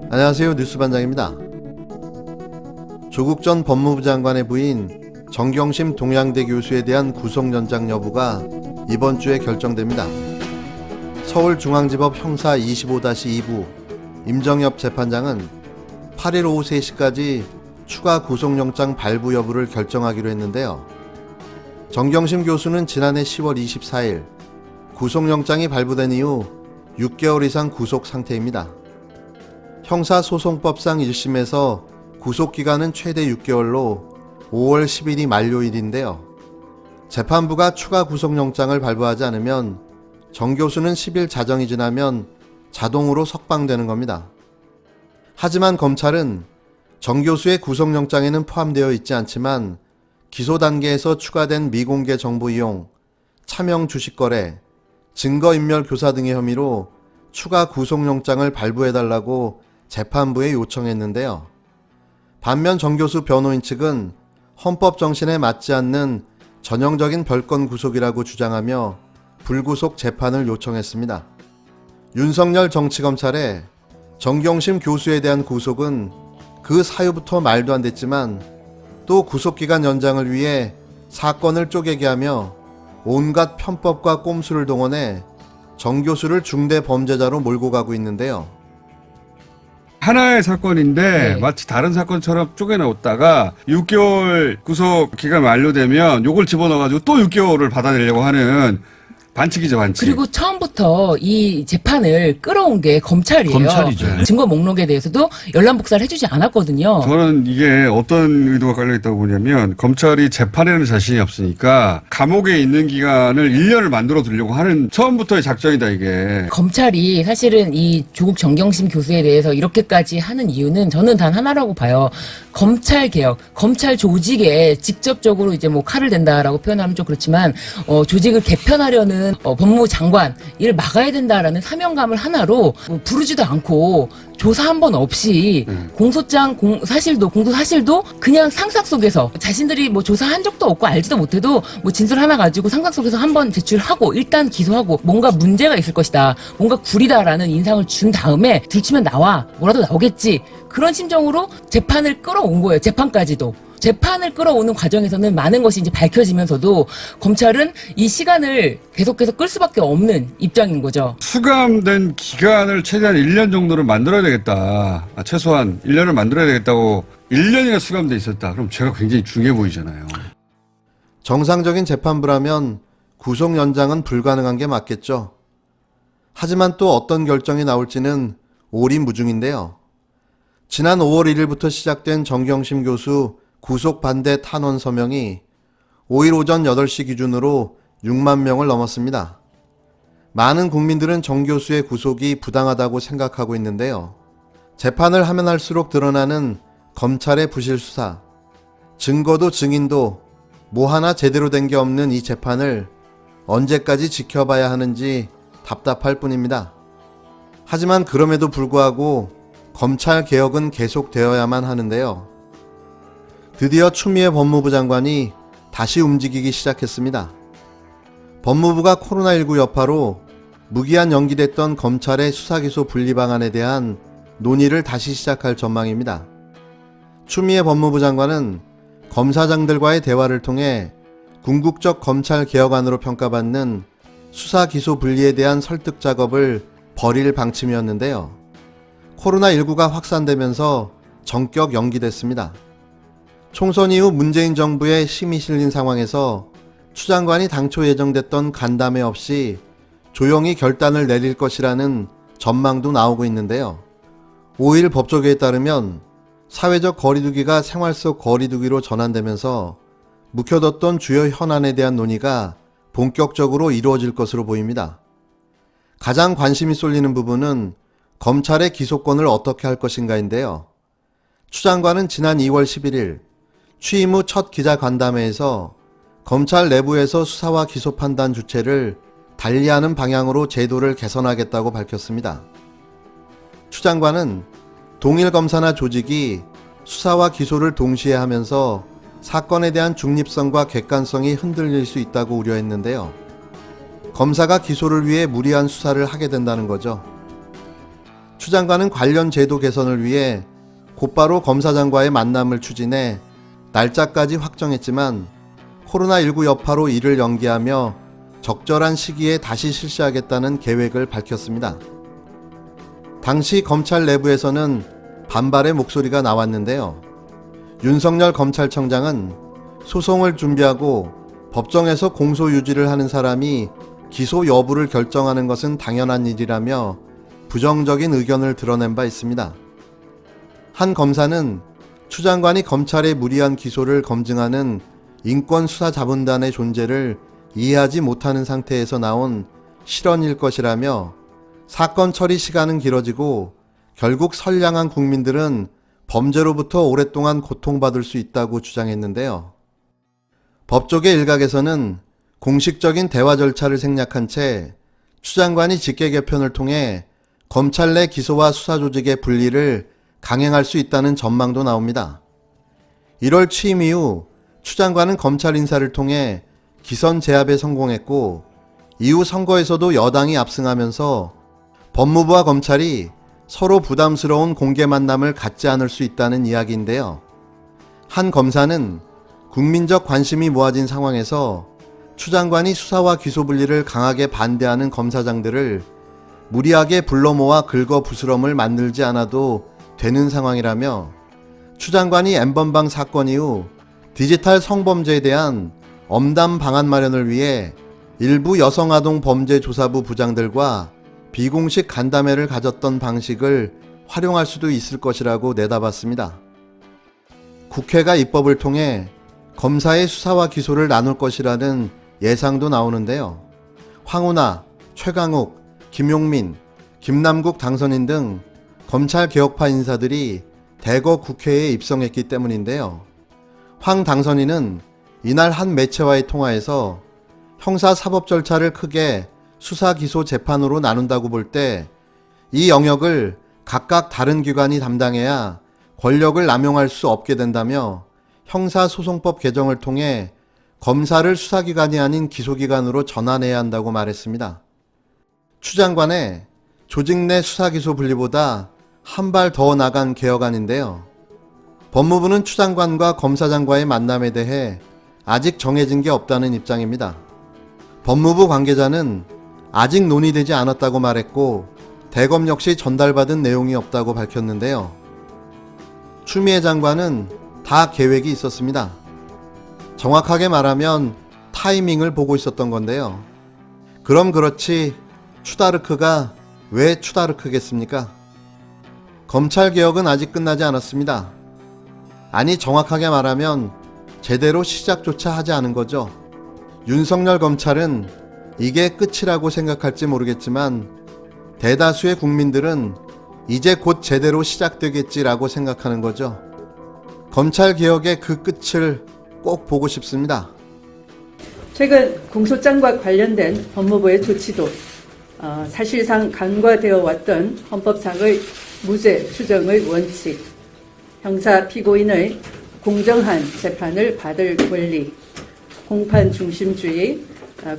안녕하세요. 뉴스반장입니다. 조국 전 법무부 장관의 부인 정경심 동양대 교수에 대한 구속 연장 여부가 이번 주에 결정됩니다. 서울중앙지법 형사 25-2부 임정엽 재판장은 8일 오후 3시까지 추가 구속영장 발부 여부를 결정하기로 했는데요. 정경심 교수는 지난해 10월 24일 구속영장이 발부된 이후 6개월 이상 구속 상태입니다. 형사소송법상 1심에서 구속기간은 최대 6개월로 5월 10일이 만료일인데요. 재판부가 추가 구속영장을 발부하지 않으면 정 교수는 10일 자정이 지나면 자동으로 석방되는 겁니다. 하지만 검찰은 정 교수의 구속영장에는 포함되어 있지 않지만 기소 단계에서 추가된 미공개 정보 이용, 차명 주식거래, 증거인멸 교사 등의 혐의로 추가 구속영장을 발부해달라고 재판부에 요청했는데요. 반면 정 교수 변호인 측은 헌법 정신에 맞지 않는 전형적인 별건 구속이라고 주장하며 불구속 재판을 요청했습니다. 윤석열 정치검찰의 정경심 교수에 대한 구속은 그 사유부터 말도 안 됐지만 또 구속기간 연장을 위해 사건을 쪼개게 하며 온갖 편법과 꼼수를 동원해 정 교수를 중대 범죄자로 몰고 가고 있는데요. 하나의 사건인데 마치 다른 사건처럼 쪼개놓았다가 6개월 구속 기간 만료되면 요걸 집어넣어가지고 또 6개월을 받아내려고 하는 반칙이죠, 반칙. 그리고 처음부터 이 재판을 끌어온 게 검찰이에요. 검찰이죠. 증거 목록에 대해서도 연락 복사를 해주지 않았거든요. 저는 이게 어떤 의도가 깔려있다고 보냐면 검찰이 재판에는 자신이 없으니까 감옥에 있는 기간을 1년을 만들어 두려고 하는 처음부터의 작전이다, 이게. 검찰이 사실은 이 조국 정경심 교수에 대해서 이렇게까지 하는 이유는 저는 단 하나라고 봐요. 검찰 개혁, 검찰 조직에 직접적으로 이제 뭐 칼을 댄다라고 표현하면 좀 그렇지만 조직을 개편하려는 법무부 장관 이를 막아야 된다라는 사명감을 하나로 부르지도 않고 조사 한 번 없이 공소장 공소 사실도 그냥 상상 속에서 자신들이 뭐 조사한 적도 없고 알지도 못해도 뭐 진술 하나 가지고 상상 속에서 한 번 제출하고 일단 기소하고 뭔가 문제가 있을 것이다, 뭔가 구리다라는 인상을 준 다음에 들추면 나와 뭐라도 나오겠지, 그런 심정으로 재판을 끌어온 거예요. 재판까지도. 재판을 끌어오는 과정에서는 많은 것이 이제 밝혀지면서도 검찰은 이 시간을 계속해서 끌 수밖에 없는 입장인 거죠. 수감된 기간을 최대한 1년 정도를 만들어야 되겠다. 최소한 1년을 만들어야 되겠다고 1년이나 수감돼 있었다. 그럼 제가 굉장히 중요해 보이잖아요. 정상적인 재판부라면 구속 연장은 불가능한 게 맞겠죠. 하지만 또 어떤 결정이 나올지는 오리무중인데요. 지난 5월 1일부터 시작된 정경심 교수 구속 반대 탄원 서명이 5일 오전 8시 기준으로 6만 명을 넘었습니다. 많은 국민들은 정 교수의 구속이 부당하다고 생각하고 있는데요. 재판을 하면 할수록 드러나는 검찰의 부실 수사, 증거도 증인도 뭐 하나 제대로 된 게 없는 이 재판을 언제까지 지켜봐야 하는지 답답할 뿐입니다. 하지만 그럼에도 불구하고 검찰 개혁은 계속되어야만 하는데요. 드디어 추미애 법무부 장관이 다시 움직이기 시작했습니다. 법무부가 코로나19 여파로 무기한 연기됐던 검찰의 수사기소 분리 방안에 대한 논의를 다시 시작할 전망입니다. 추미애 법무부 장관은 검사장들과의 대화를 통해 궁극적 검찰 개혁안으로 평가받는 수사기소 분리에 대한 설득 작업을 벌일 방침이었는데요. 코로나19가 확산되면서 전격 연기됐습니다. 총선 이후 문재인 정부의 힘이 실린 상황에서 추 장관이 당초 예정됐던 간담회 없이 조용히 결단을 내릴 것이라는 전망도 나오고 있는데요. 5일 법조계에 따르면 사회적 거리두기가 생활 속 거리두기로 전환되면서 묵혀뒀던 주요 현안에 대한 논의가 본격적으로 이루어질 것으로 보입니다. 가장 관심이 쏠리는 부분은 검찰의 기소권을 어떻게 할 것인가인데요. 추 장관은 지난 2월 11일 취임 후 첫 기자간담회에서 검찰 내부에서 수사와 기소 판단 주체를 달리하는 방향으로 제도를 개선하겠다고 밝혔습니다. 추 장관은 동일 검사나 조직이 수사와 기소를 동시에 하면서 사건에 대한 중립성과 객관성이 흔들릴 수 있다고 우려했는데요. 검사가 기소를 위해 무리한 수사를 하게 된다는 거죠. 추 추 장관은 관련 제도 개선을 위해 곧바로 검사장과의 만남을 추진해 날짜까지 확정했지만 코로나19 여파로 이를 연기하며 적절한 시기에 다시 실시하겠다는 계획을 밝혔습니다. 당시 검찰 내부에서는 반발의 목소리가 나왔는데요. 윤석열 검찰청장은 소송을 준비하고 법정에서 공소 유지를 하는 사람이 기소 여부를 결정하는 것은 당연한 일이라며 부정적인 의견을 드러낸 바 있습니다. 한 검사는 추 장관이 검찰의 무리한 기소를 검증하는 인권수사자문단의 존재를 이해하지 못하는 상태에서 나온 실언일 것이라며 사건 처리 시간은 길어지고 결국 선량한 국민들은 범죄로부터 오랫동안 고통받을 수 있다고 주장했는데요. 법조계 일각에서는 공식적인 대화 절차를 생략한 채 추 장관이 직계 개편을 통해 검찰 내 기소와 수사 조직의 분리를 강행할 수 있다는 전망도 나옵니다. 1월 취임 이후 추 장관은 검찰 인사를 통해 기선 제압에 성공했고 이후 선거에서도 여당이 압승하면서 법무부와 검찰이 서로 부담스러운 공개 만남을 갖지 않을 수 있다는 이야기인데요. 한 검사는 국민적 관심이 모아진 상황에서 추 장관이 수사와 기소 분리를 강하게 반대하는 검사장들을 무리하게 불러 모아 긁어 부스럼을 만들지 않아도 되는 상황이라며 추 장관이 N번방 사건 이후 디지털 성범죄에 대한 엄담 방안 마련을 위해 일부 여성아동 범죄조사부 부장들과 비공식 간담회를 가졌던 방식을 활용할 수도 있을 것이라고 내다봤습니다. 국회가 입법을 통해 검사의 수사와 기소를 나눌 것이라는 예상도 나오는데요. 황운하, 최강욱, 김용민, 김남국 당선인 등 검찰 개혁파 인사들이 대거 국회에 입성했기 때문인데요. 황 당선인은 이날 한 매체와의 통화에서 형사 사법 절차를 크게 수사, 기소, 재판으로 나눈다고 볼 때 이 영역을 각각 다른 기관이 담당해야 권력을 남용할 수 없게 된다며 형사소송법 개정을 통해 검사를 수사기관이 아닌 기소기관으로 전환해야 한다고 말했습니다. 추 장관의 조직 내 수사기소 분리보다 한 발 더 나간 개혁안인데요. 법무부는 추 장관과 검사장과의 만남에 대해 아직 정해진 게 없다는 입장입니다. 법무부 관계자는 아직 논의되지 않았다고 말했고 대검 역시 전달받은 내용이 없다고 밝혔는데요. 추미애 장관은 다 계획이 있었습니다. 정확하게 말하면 타이밍을 보고 있었던 건데요. 그럼 그렇지 추다르크가 왜 추다르크겠습니까? 검찰개혁은 아직 끝나지 않았습니다. 아니 정확하게 말하면 제대로 시작조차 하지 않은 거죠. 윤석열 검찰은 이게 끝이라고 생각할지 모르겠지만 대다수의 국민들은 이제 곧 제대로 시작되겠지라고 생각하는 거죠. 검찰개혁의 그 끝을 꼭 보고 싶습니다. 최근 공소장과 관련된 법무부의 조치도 사실상 간과되어 왔던 헌법상의 무죄 추정의 원칙, 형사 피고인의 공정한 재판을 받을 권리, 공판 중심주의,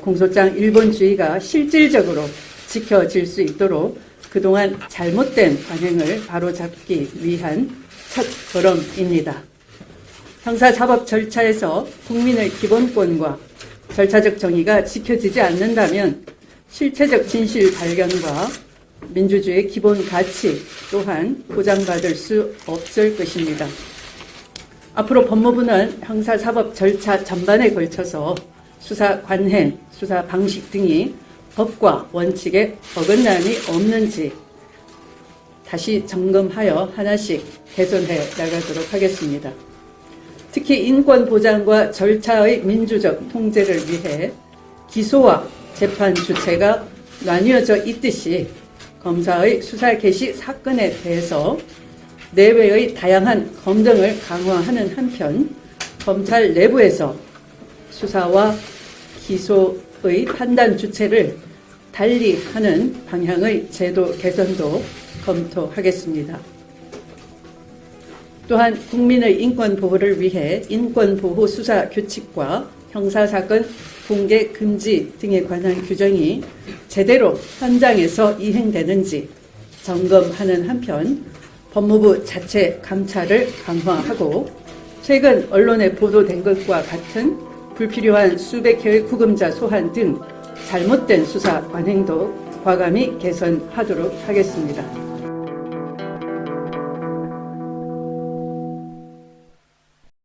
공소장 일본주의가 실질적으로 지켜질 수 있도록 그동안 잘못된 관행을 바로잡기 위한 첫 걸음입니다. 형사사법 절차에서 국민의 기본권과 절차적 정의가 지켜지지 않는다면 실체적 진실 발견과 민주주의의 기본 가치 또한 보장받을 수 없을 것입니다. 앞으로 법무부는 형사사법 절차 전반에 걸쳐서 수사 관행, 수사 방식 등이 법과 원칙에 어긋남이 없는지 다시 점검하여 하나씩 개선해 나가도록 하겠습니다. 특히 인권 보장과 절차의 민주적 통제를 위해 기소와 재판 주체가 나뉘어져 있듯이 검사의 수사 개시 사건에 대해서 내외의 다양한 검증을 강화하는 한편 검찰 내부에서 수사와 기소의 판단 주체를 달리하는 방향의 제도 개선도 검토하겠습니다. 또한 국민의 인권 보호를 위해 인권보호 수사 규칙과 형사사건 공개 금지 등에 관한 규정이 제대로 현장에서 이행되는지 점검하는 한편 법무부 자체 감찰을 강화하고 최근 언론에 보도된 것과 같은 불필요한 수백 회의 구금자 소환 등 잘못된 수사 관행도 과감히 개선하도록 하겠습니다.